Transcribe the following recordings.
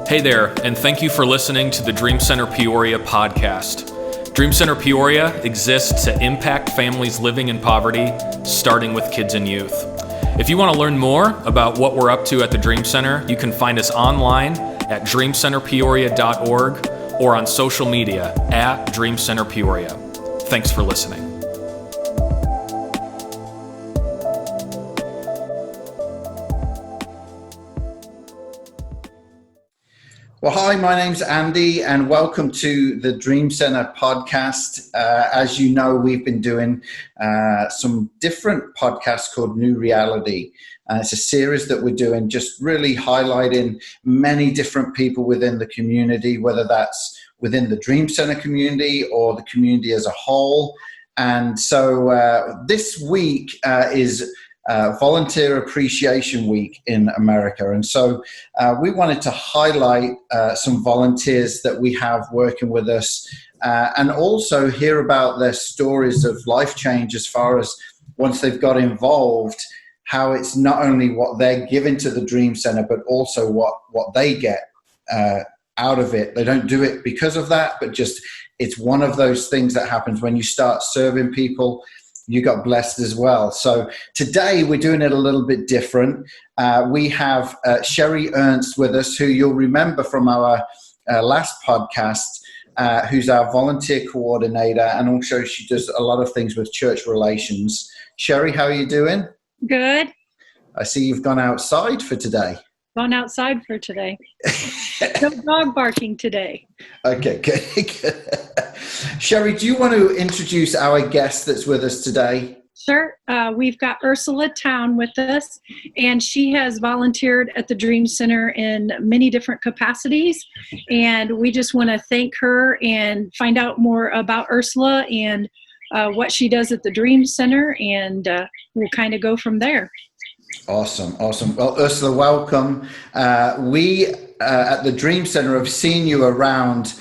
Hey there, and thank you for listening to the Dream Center Peoria podcast. Dream Center Peoria exists to impact families living in poverty, starting with kids and youth. If you want to learn more about what we're up to at the Dream Center, you can find us online at dreamcenterpeoria.org or on social media at Dream Center Peoria. Thanks for listening. Well, hi, my name's Andy, and welcome to the Dream Center podcast. As you know, we've been doing some different podcasts called New Reality. It's a series that we're doing just really highlighting many different people within the community, whether that's within the Dream Center community or the community as a whole. And so this week is Volunteer Appreciation Week in America. And so we wanted to highlight some volunteers that we have working with us and also hear about their stories of life change as far as once they've got involved, how it's not only what they're giving to the Dream Center, but also what they get out of it. They don't do it because of that, but just it's one of those things that happens when you start serving people. You got blessed as well. So today we're doing it a little bit different. We have Sherry Ernst with us, who you'll remember from our last podcast, who's our volunteer coordinator, and also she does a lot of things with church relations. Sherry, how are you doing? Good. I see you've gone outside for today. Gone outside for today. No dog barking today. Okay, good. Sherry, do you want to introduce our guest that's with us today? Sure. We've got Ursula Towne with us, and she has volunteered at the Dream Center in many different capacities. And we just want to thank her and find out more about Ursula and what she does at the Dream Center, and we'll kind of go from there. Awesome. Well, Ursula, welcome. We at the Dream Center have seen you around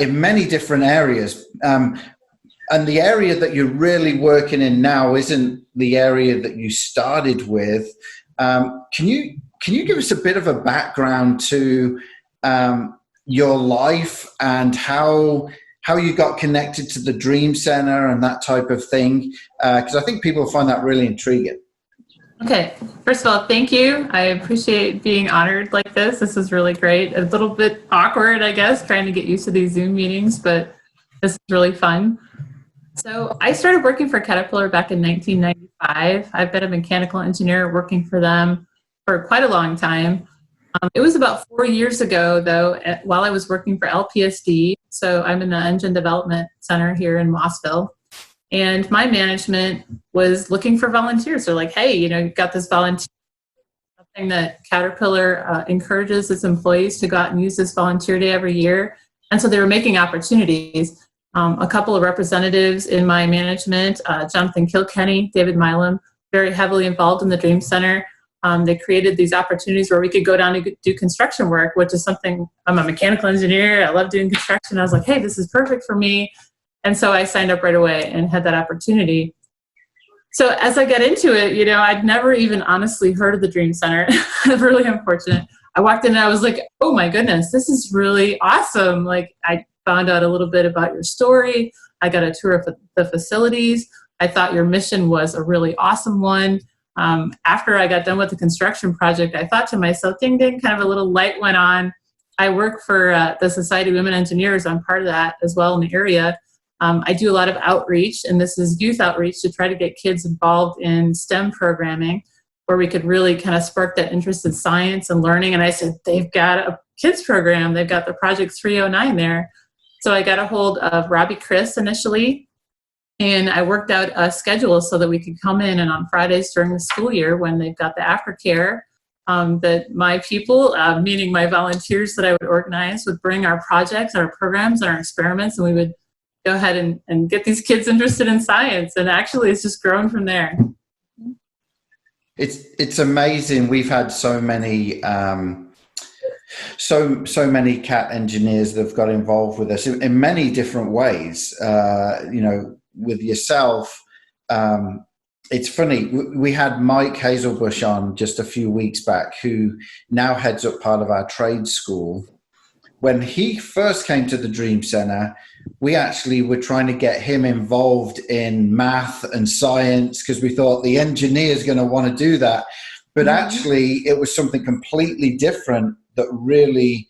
in many different areas. And the area that you're really working in now isn't the area that you started with. Can you give us a bit of a background to your life and how you got connected to the Dream Center and that type of thing? Because I think people find that really intriguing. Okay, first of all, thank you. I appreciate being honored like this. This is really great. A little bit awkward, I guess, trying to get used to these Zoom meetings, but this is really fun. So I started working for Caterpillar back in 1995. I've been a mechanical engineer working for them for quite a long time. It was about 4 years ago, though, while I was working for LPSD. So I'm in the Engine Development Center here in Mossville. And my management was looking for volunteers. They're like, hey, you've got this volunteer, something that Caterpillar encourages its employees to go out and use this volunteer day every year. And so they were making opportunities. A couple of representatives in my management, Jonathan Kilkenny, David Milam, very heavily involved in the Dream Center. They created these opportunities where we could go down and do construction work, which is something, I'm a mechanical engineer. I love doing construction. I was like, hey, this is perfect for me. And so I signed up right away and had that opportunity. So as I got into it, I'd never even honestly heard of the Dream Center. Really unfortunate. I walked in and I was like, oh my goodness, this is really awesome. Like, I found out a little bit about your story. I got a tour of the facilities. I thought your mission was a really awesome one. After I got done with the construction project, I thought to myself, ding, ding, kind of a little light went on. I work for the Society of Women Engineers. I'm part of that as well in the area. I do a lot of outreach, and this is youth outreach to try to get kids involved in STEM programming where we could really kind of spark that interest in science and learning. And I said, they've got a kids program. They've got the Project 309 there. So I got a hold of Robbie Chris initially, and I worked out a schedule so that we could come in, and on Fridays during the school year when they've got the aftercare, that my people, meaning my volunteers that I would organize, would bring our projects, our programs, and our experiments, and we would go ahead and get these kids interested in science. And actually it's just grown from there. It's amazing. We've had so many so many CAT engineers that have got involved with us in many different ways. With yourself, it's funny. We had Mike Hazelbush on just a few weeks back, who now heads up part of our trade school. When he first came to the Dream Center, we actually were trying to get him involved in math and science because we thought the engineer is going to want to do that. But actually, it was something completely different that really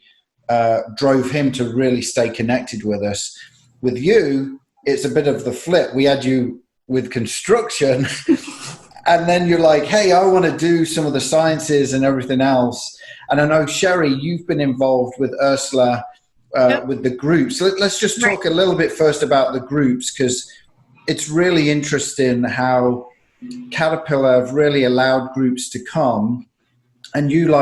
drove him to really stay connected with us. With you, it's a bit of the flip. We had you with construction, and then you're like, hey, I want to do some of the sciences and everything else. And I know, Sherry, you've been involved with Ursula with the groups. So let's just talk a little bit first about the groups, because it's really interesting how Caterpillar have really allowed groups to come, and you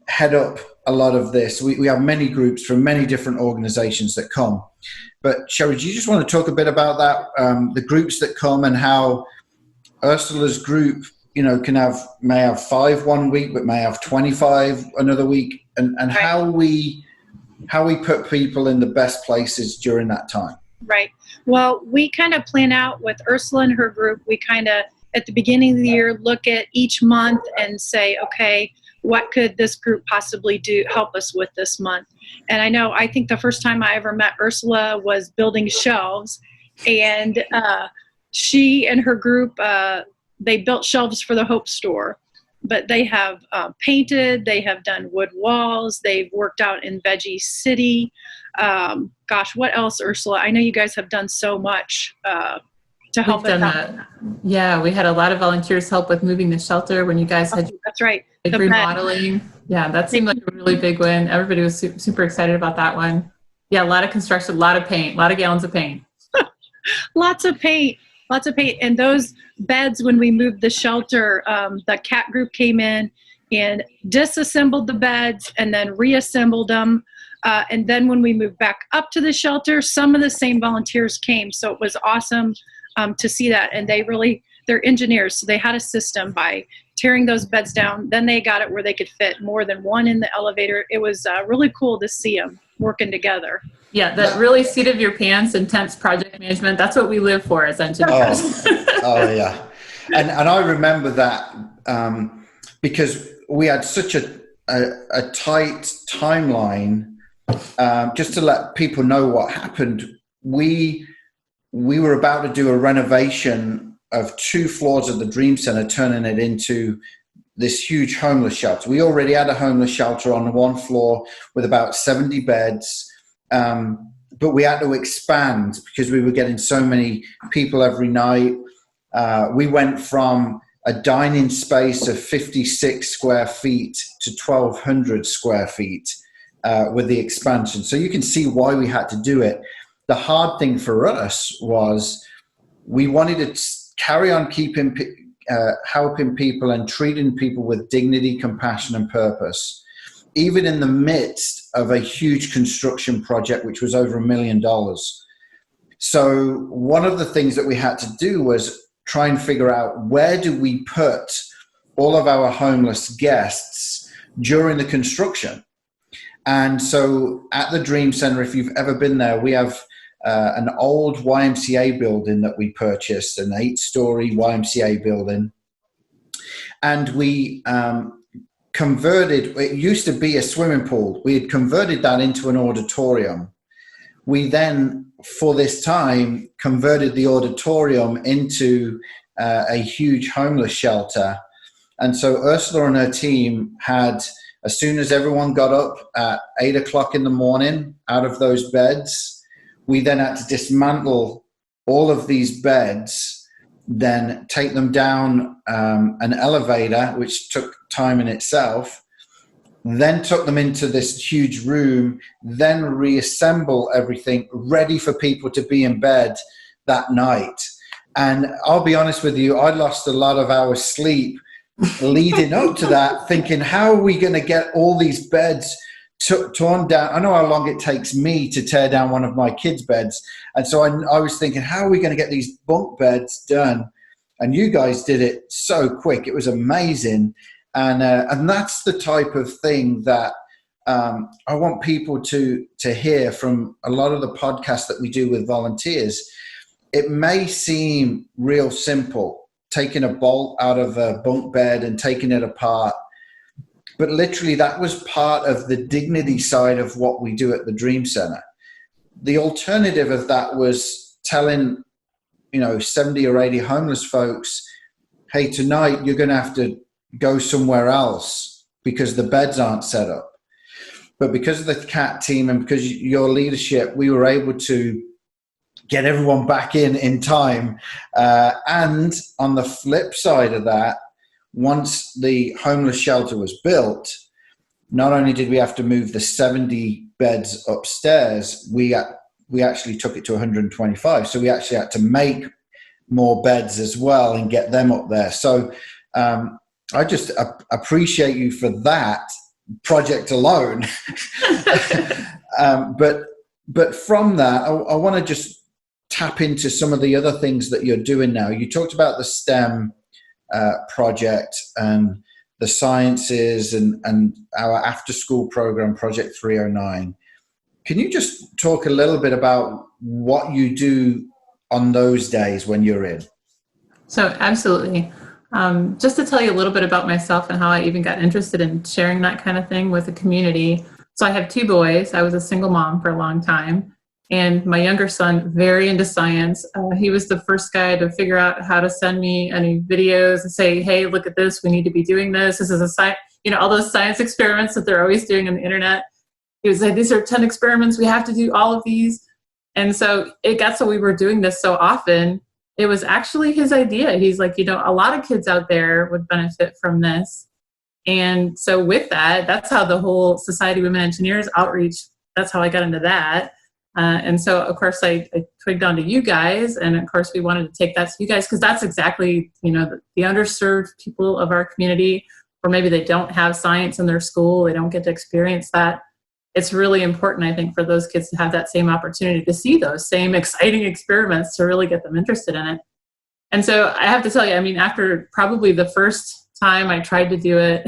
head up a lot of this. We have many groups from many different organizations that come. But Sherry, do you just want to talk a bit about that, the groups that come, and how Ursula's group, may have 5 one week, but may have 25 another week, and how we put people in the best places during that time. Right. Well, we kind of plan out with Ursula and her group. We kind of, at the beginning of the year, look at each month and say, okay, what could this group possibly help us with this month? And I think the first time I ever met Ursula was building shelves, and she and her group, they built shelves for the Hope Store, but they have painted, they have done wood walls, they've worked out in Veggie City. Gosh, what else, Ursula? I know you guys have done so much to help us out. Yeah, we had a lot of volunteers help with moving the shelter when you guys had that's right. the remodeling. Yeah, that seemed like a really big win. Everybody was super excited about that one. Yeah, a lot of construction, a lot of paint, a lot of gallons of paint. Lots of paint. And those beds, when we moved the shelter, the CAT group came in and disassembled the beds and then reassembled them. And then when we moved back up to the shelter, some of the same volunteers came. So it was awesome to see that. And they're engineers. So they had a system by tearing those beds down. Then they got it where they could fit more than one in the elevator. It was really cool to see them working together. Yeah, that really seat of your pants, intense project management. That's what we live for as engineers. Oh yeah. And I remember that because we had such a tight timeline. Just to let people know what happened, we were about to do a renovation of 2 floors of the Dream Center, turning it into this huge homeless shelter. We already had a homeless shelter on the 1 floor with about 70 beds. But we had to expand because we were getting so many people every night. We went from a dining space of 56 square feet to 1,200 square feet with the expansion. So you can see why we had to do it. The hard thing for us was we wanted to carry on helping people and treating people with dignity, compassion, and purpose, even in the midst of a huge construction project, which was over $1 million. So one of the things that we had to do was try and figure out, where do we put all of our homeless guests during the construction? And so at the Dream Center, if you've ever been there, we have an old YMCA building that we purchased, an 8-story YMCA building. And we converted, it used to be a swimming pool. We had converted that into an auditorium. We then, for this time, converted the auditorium into a huge homeless shelter. And so Ursula and her team had, as soon as everyone got up at 8 o'clock in the morning out of those beds, we then had to dismantle all of these beds, then take them down an elevator, which took time in itself, then took them into this huge room, then reassemble everything ready for people to be in bed that night. And I'll be honest with you, I lost a lot of hours sleep leading up to that, thinking, how are we going to get all these beds torn down? I know how long it takes me to tear down one of my kids' beds. And so I was thinking, how are we going to get these bunk beds done? And you guys did it so quick. It was amazing. And that's the type of thing that I want people to hear from a lot of the podcasts that we do with volunteers. It may seem real simple, taking a bolt out of a bunk bed and taking it apart. But literally that was part of the dignity side of what we do at the Dream Center. The alternative of that was telling, 70 or 80 homeless folks, hey, tonight you're going to have to go somewhere else because the beds aren't set up. But because of the CAT team and because your leadership, we were able to get everyone back in time. And on the flip side of that, once the homeless shelter was built, not only did we have to move the 70 beds upstairs, we actually took it to 125. So we actually had to make more beds as well and get them up there. So I just appreciate you for that project alone. But from that, I want to just tap into some of the other things that you're doing now. You talked about the STEM project and the sciences and our after school program, Project 309. Can you just talk a little bit about what you do on those days when you're in? So absolutely. Just to tell you a little bit about myself and how I even got interested in sharing that kind of thing with the community. So I have 2 boys. I was a single mom for a long time. And my younger son, very into science. He was the first guy to figure out how to send me any videos and say, hey, look at this. We need to be doing this. This is a science, all those science experiments that they're always doing on the internet. He was like, these are 10 experiments. We have to do all of these. And so it got so we were doing this so often. It was actually his idea. He's like, a lot of kids out there would benefit from this. And so with that, that's how the whole Society of Women Engineers outreach, that's how I got into that. And so, of course, I twigged onto you guys. And, of course, we wanted to take that to you guys because that's exactly, the underserved people of our community, or maybe they don't have science in their school. They don't get to experience that. It's really important, I think, for those kids to have that same opportunity to see those same exciting experiments to really get them interested in it. And so I have to tell you, after probably the first time I tried to do it,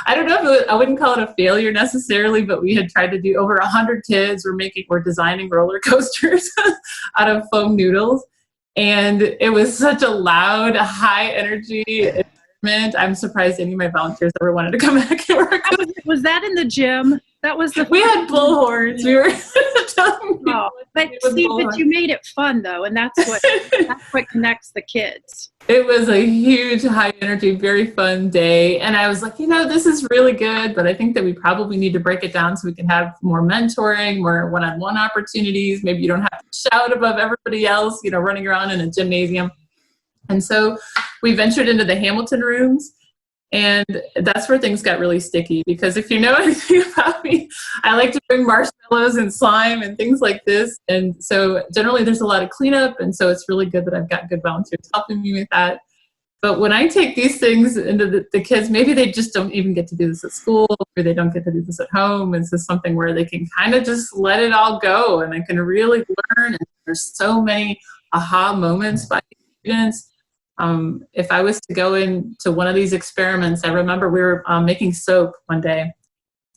I don't know if I wouldn't call it a failure necessarily, but we had tried to do over 100 kids were designing roller coasters out of foam noodles. And it was such a loud, high energy environment. I'm surprised any of my volunteers ever wanted to come back and work. Was that in the gym? That was we had bullhorns. We were but you made it fun though, and that's what connects the kids. It was a huge, high energy, very fun day, and I was like, this is really good, but I think that we probably need to break it down so we can have more mentoring, more one-on-one opportunities. Maybe you don't have to shout above everybody else, running around in a gymnasium. And so we ventured into the Hamilton rooms. And that's where things got really sticky because if you know anything about me, I like to bring marshmallows and slime and things like this. And so generally there's a lot of cleanup. And so it's really good that I've got good volunteers helping me with that. But when I take these things into the kids, maybe they just don't even get to do this at school or they don't get to do this at home. It's just something where they can kind of just let it all go and they can really learn. And there's so many aha moments by students. If I was to go into one of these experiments, I remember we were making soap one day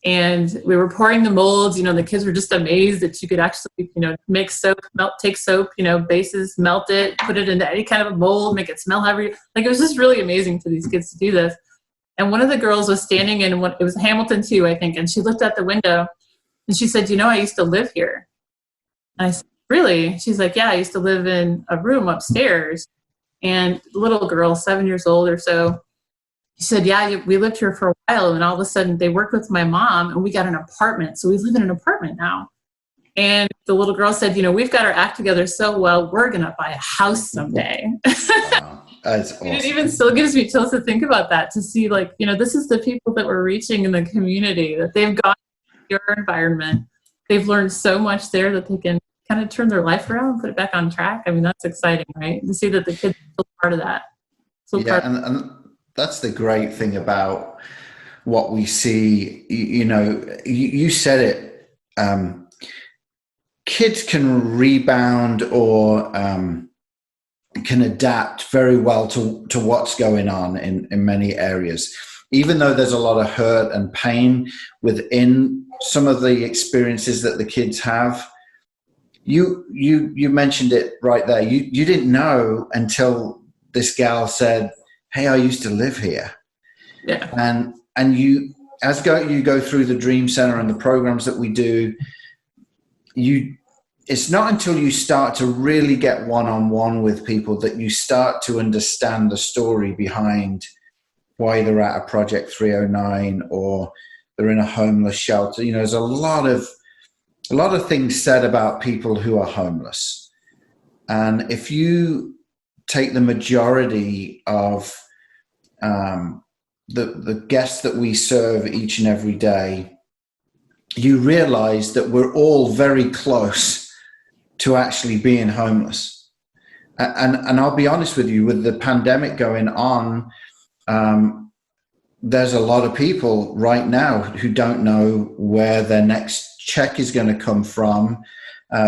and we were pouring the molds, the kids were just amazed that you could actually, make soap, take soap, bases, melt it, put it into any kind of a mold, make it smell heavy. Like it was just really amazing for these kids to do this. And one of the girls was standing in it was Hamilton too, I think. And she looked out the window and she said, I used to live here. And I said, really? She's like, yeah, I used to live in a room upstairs. And the little girl, 7 years old or so, she said, yeah, we lived here for a while. And all of a sudden they worked with my mom and we got an apartment. So we live in an apartment now. And the little girl said, we've got our act together so well, we're going to buy a house someday. Wow, that's awesome. It even still gives me chills to think about that, to see this is the people that we're reaching in the community, that they've gone to your environment. They've learned so much there that they can kind of turn their life around and put it back on track. That's exciting, right? To see that the kids are part of that. And that's the great thing about what we see. You said it. Kids can rebound or can adapt very well to what's going on in many areas. Even though there's a lot of hurt and pain within some of the experiences that the kids have, you mentioned it right there. You didn't know until this gal said, "Hey, I used to live here." Yeah. And you go through the Dream Center and the programs that we do, it's not until you start to really get one-on-one with people that you start to understand the story behind why they're at a Project 309 or they're in a homeless shelter. You know, there's a lot of things said about people who are homeless. And if you take the majority of the guests that we serve each and every day, you realize that we're all very close to actually being homeless. And I'll be honest with you, with the pandemic going on, there's a lot of people right now who don't know where their next check is going to come from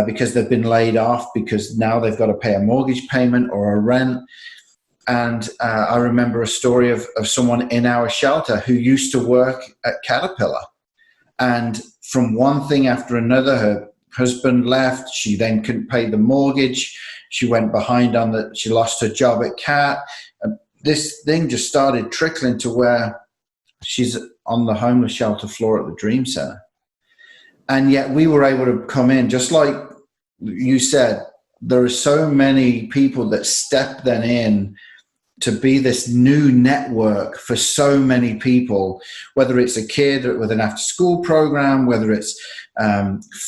because they've been laid off, because now they've got to pay a mortgage payment or a rent. And I remember a story of someone in our shelter who used to work at Caterpillar. And from one thing after another, her husband left. She then couldn't pay the mortgage. She went behind she lost her job at CAT. This thing just started trickling to where she's on the homeless shelter floor at the Dream Center. And yet we were able to come in, just like you said, there are so many people that step then in to be this new network for so many people, whether it's a kid with an after school program, whether it's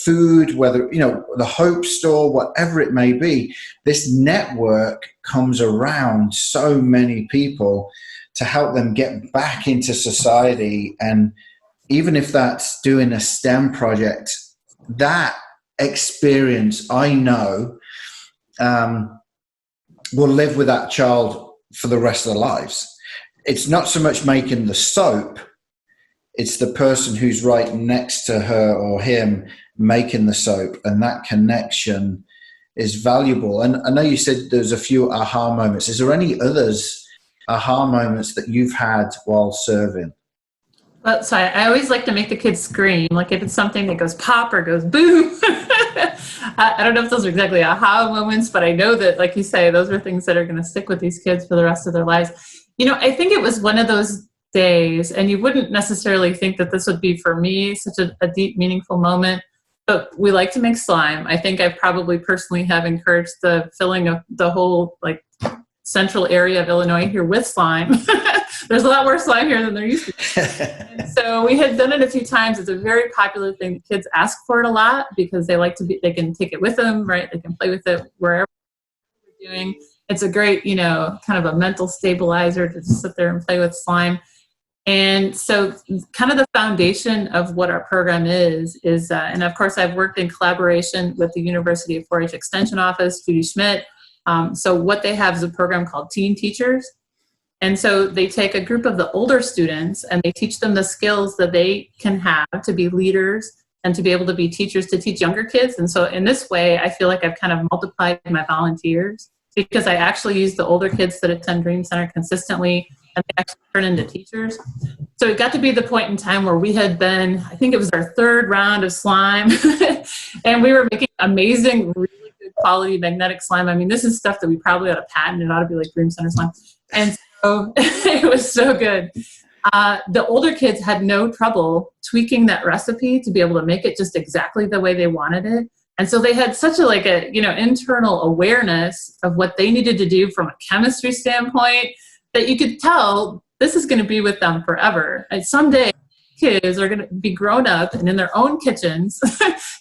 food, whether, you know, the Hope Store, whatever it may be. This network comes around so many people to help them get back into society. And even if that's doing a STEM project, that experience, I know, will live with that child for the rest of their lives. It's not so much making the soap, it's the person who's right next to her or him making the soap, and that connection is valuable. And I know you said there's a few aha moments. Is there any others aha moments that you've had while serving? Well, so I always like to make the kids scream, like if it's something that goes pop or goes boom. I don't know if those are exactly aha moments, but I know that, like you say, those are things that are going to stick with these kids for the rest of their lives. You know, I think it was one of those days, and you wouldn't necessarily think that this would be, for me, such a deep, meaningful moment, but we like to make slime. I think I probably personally have encouraged the filling of the whole, like, central area of Illinois here with slime. There's a lot more slime here than there used to be. And so we had done it a few times. It's a very popular thing. Kids ask for it a lot because they like they can take it with them, right? They can play with it wherever they're doing. It's a great, you know, kind of a mental stabilizer to just sit there and play with slime. And so kind of the foundation of what our program is, and of course I've worked in collaboration with the University of 4-H Extension Office, Judy Schmidt. So what they have is a program called Teen Teachers. And so they take a group of the older students and they teach them the skills that they can have to be leaders and to be able to be teachers to teach younger kids. And so in this way, I feel like I've kind of multiplied my volunteers because I actually use the older kids that attend Dream Center consistently and they actually turn into teachers. So it got to be the point in time where we had been, I think it was our third round of slime, and we were making amazing, really good quality magnetic slime. I mean, this is stuff that we probably ought to patent. It ought to be like Dream Center slime. And so it was so good. The older kids had no trouble tweaking that recipe to be able to make it just exactly the way they wanted it. And so they had such a internal awareness of what they needed to do from a chemistry standpoint that you could tell this is going to be with them forever. And someday kids are going to be grown up and in their own kitchens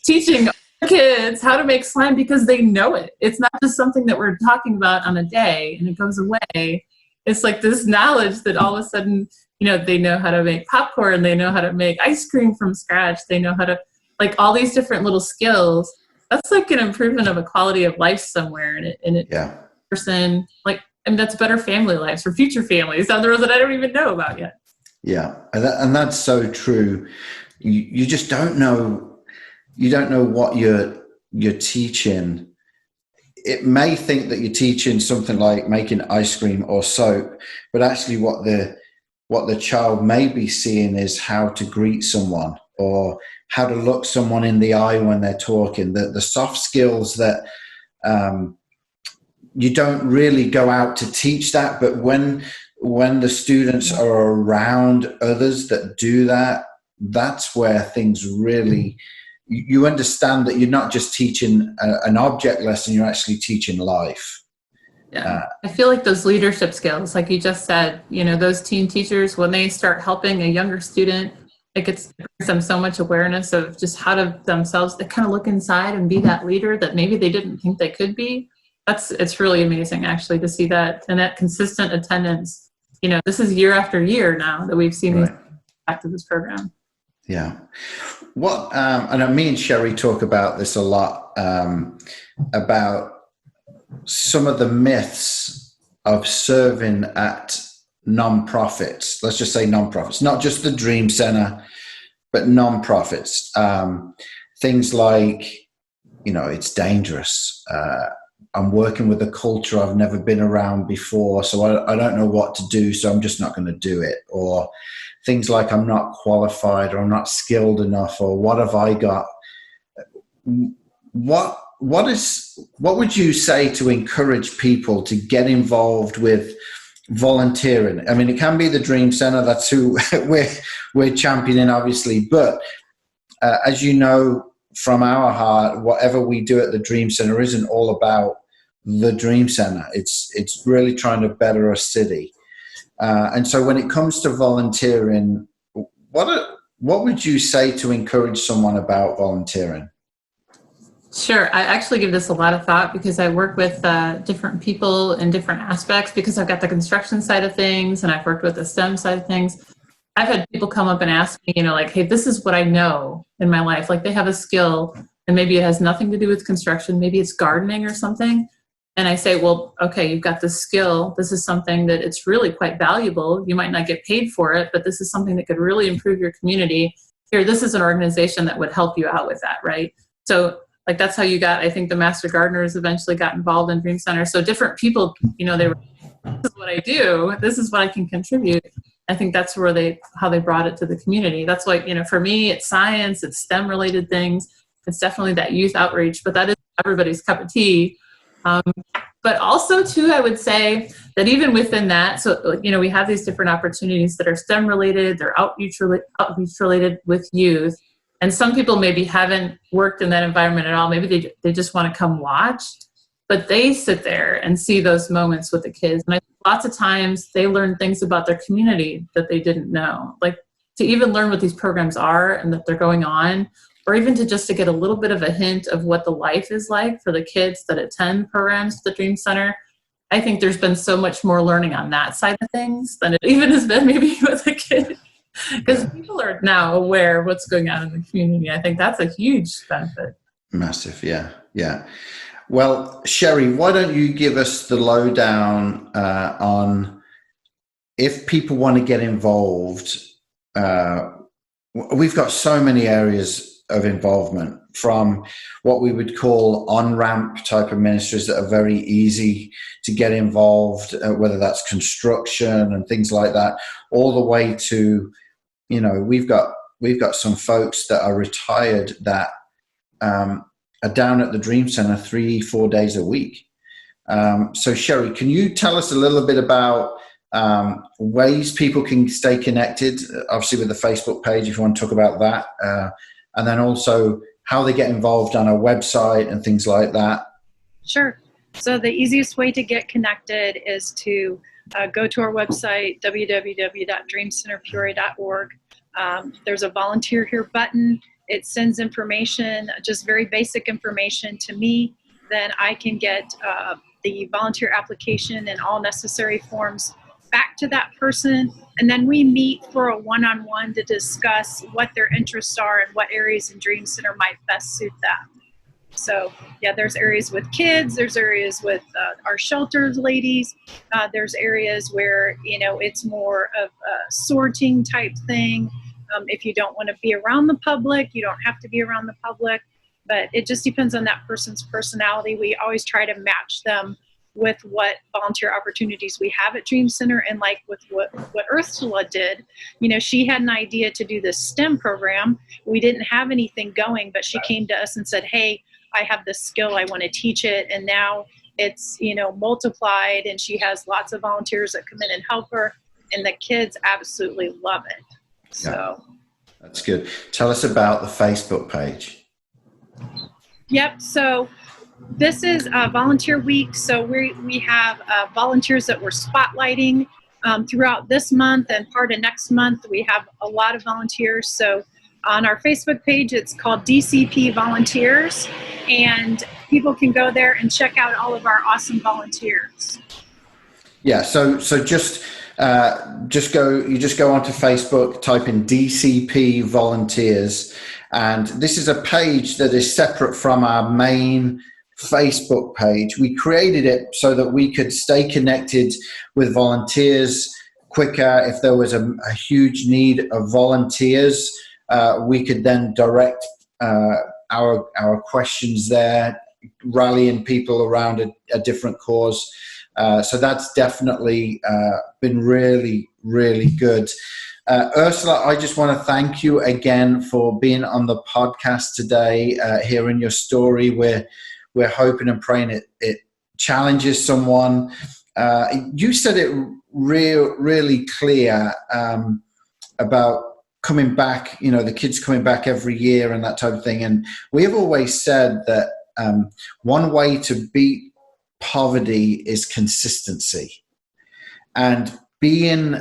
teaching kids how to make slime because they know it. It's not just something that we're talking about on a day and it goes away. It's like this knowledge that all of a sudden, you know, they know how to make popcorn, they know how to make ice cream from scratch, they know how to, like, all these different little skills. That's like an improvement of a quality of life somewhere. And it yeah. Person, like, and that's better family lives for future families down the road that I don't even know about yet. Yeah, and that's so true. You just don't know. You don't know what you're teaching. It may think that you're teaching something like making ice cream or soap, but actually what the child may be seeing is how to greet someone or how to look someone in the eye when they're talking. The soft skills that you don't really go out to teach that, but when the students are around others that do that, that's where things really, you understand that you're not just teaching an object lesson, you're actually teaching life. Yeah. I feel like those leadership skills, like you just said, those teen teachers, when they start helping a younger student, it brings them so much awareness of just how to themselves, they kind of look inside and be that leader that maybe they didn't think they could be. It's really amazing actually to see that, and that consistent attendance. This is year after year now that we've seen these back to this program. Yeah. And me and Sherry talk about this a lot, about some of the myths of serving at non-profits. Let's just say non-profits, not just the Dream Center, but non-profits. Things like, it's dangerous. I'm working with a culture I've never been around before, so I don't know what to do, so I'm just not going to do it. Or things like I'm not qualified, or I'm not skilled enough, or what have I got? What would you say to encourage people to get involved with volunteering? I mean, it can be the Dream Center, that's who we're championing, obviously, but as you know from our heart, whatever we do at the Dream Center isn't all about the Dream Center. It's really trying to better a city. And so when it comes to volunteering, what would you say to encourage someone about volunteering? Sure. I actually give this a lot of thought because I work with different people in different aspects, because I've got the construction side of things and I've worked with the STEM side of things. I've had people come up and ask me, like, hey, this is what I know in my life. Like, they have a skill and maybe it has nothing to do with construction. Maybe it's gardening or something. And I say, well, okay, you've got this skill. This is something that it's really quite valuable. You might not get paid for it, but this is something that could really improve your community. Here, this is an organization that would help you out with that, right? So, like, that's how I think the Master Gardeners eventually got involved in Dream Center. So different people, they were, this is what I do. This is what I can contribute. I think that's where how they brought it to the community. That's why, for me, it's science, it's STEM related things. It's definitely that youth outreach, but that is everybody's cup of tea. But also too, I would say that even within that, so, we have these different opportunities that are STEM related, they're outreach related with youth. And some people maybe haven't worked in that environment at all. Maybe they just want to come watch, but they sit there and see those moments with the kids. And I think lots of times they learn things about their community that they didn't know. Like, to even learn what these programs are and that they're going on, or even to get a little bit of a hint of what the life is like for the kids that attend programs at the Dream Center. I think there's been so much more learning on that side of things than it even has been maybe with the kids. Because people are now aware of what's going on in the community. I think that's a huge benefit. Massive, yeah. Well, Sherry, why don't you give us the lowdown on if people want to get involved? We've got so many areas of involvement, from what we would call on-ramp type of ministries that are very easy to get involved, whether that's construction and things like that, all the way to, we've got some folks that are retired that are down at the Dream Center 3-4 days a week. So Sherry, can you tell us a little bit about ways people can stay connected, obviously with the Facebook page, if you want to talk about that, and then also how they get involved on our website and things like that? Sure. So the easiest way to get connected is to go to our website, www.dreamcenterpeoria.org. There's a volunteer here button. It sends information, just very basic information to me. Then I can get the volunteer application and all necessary forms back to that person. And then we meet for a one-on-one to discuss what their interests are and what areas in Dream Center might best suit them. So yeah, there's areas with kids, there's areas with our shelters ladies, there's areas where, it's more of a sorting type thing. If you don't want to be around the public, you don't have to be around the public, but it just depends on that person's personality. We always try to match them with what volunteer opportunities we have at Dream Center, and like with what Ursula did. She had an idea to do this STEM program. We didn't have anything going, but she came to us and said, hey, I have this skill, I want to teach it. And now it's, multiplied, and she has lots of volunteers that come in and help her, and the kids absolutely love it. So that's good. Tell us about the Facebook page. Yep. So this is Volunteer Week. So we have volunteers that we're spotlighting throughout this month, and part of next month. We have a lot of volunteers. So on our Facebook page, it's called DCP Volunteers, and people can go there and check out all of our awesome volunteers. Yeah. So just go onto Facebook, type in DCP Volunteers, and this is a page that is separate from our main Facebook page. We created it so that we could stay connected with volunteers quicker. If there was a huge need of volunteers, we could then direct our questions there, rallying people around a different cause. So that's definitely been really, really good. Ursula, I just want to thank you again for being on the podcast today, hearing your story. We're hoping and praying it challenges someone. You said it really clear about coming back, the kids coming back every year and that type of thing. And we have always said that one way to beat poverty is consistency, and being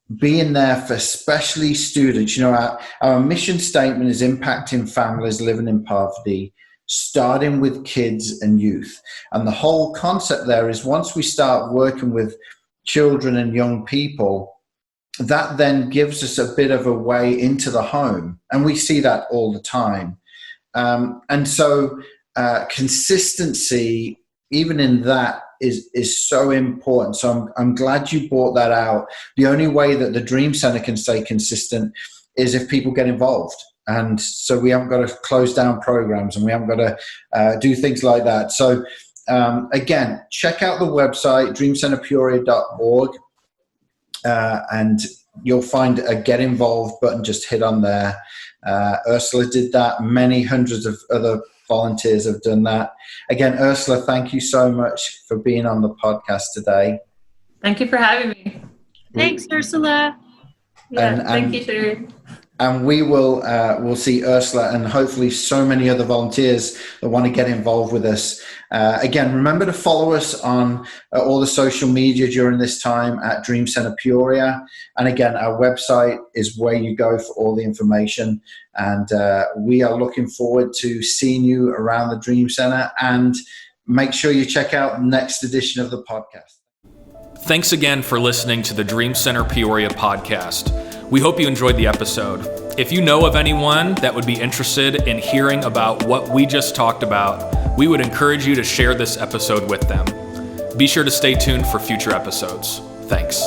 there for especially students. Our mission statement is impacting families living in poverty, starting with kids and youth. And the whole concept there is once we start working with children and young people, that then gives us a bit of a way into the home. And we see that all the time. And so consistency, even in that, is so important. So I'm glad you brought that out. The only way that the Dream Center can stay consistent is if people get involved. And so we haven't got to close down programs, and we haven't got to do things like that. So again, check out the website, dreamcenterpeoria.org, and you'll find a Get Involved button. Just hit on there. Ursula did that. Many hundreds of other volunteers have done that. Again, Ursula, thank you so much for being on the podcast today. Thank you for having me. Thanks, Ursula. Yeah, thank you, Sherry. And we will we'll see Ursula and hopefully so many other volunteers that want to get involved with us. Again, remember to follow us on all the social media during this time at Dream Center Peoria. And again, our website is where you go for all the information. And we are looking forward to seeing you around the Dream Center. And make sure you check out the next edition of the podcast. Thanks again for listening to the Dream Center Peoria podcast. We hope you enjoyed the episode. If you know of anyone that would be interested in hearing about what we just talked about, we would encourage you to share this episode with them. Be sure to stay tuned for future episodes. Thanks.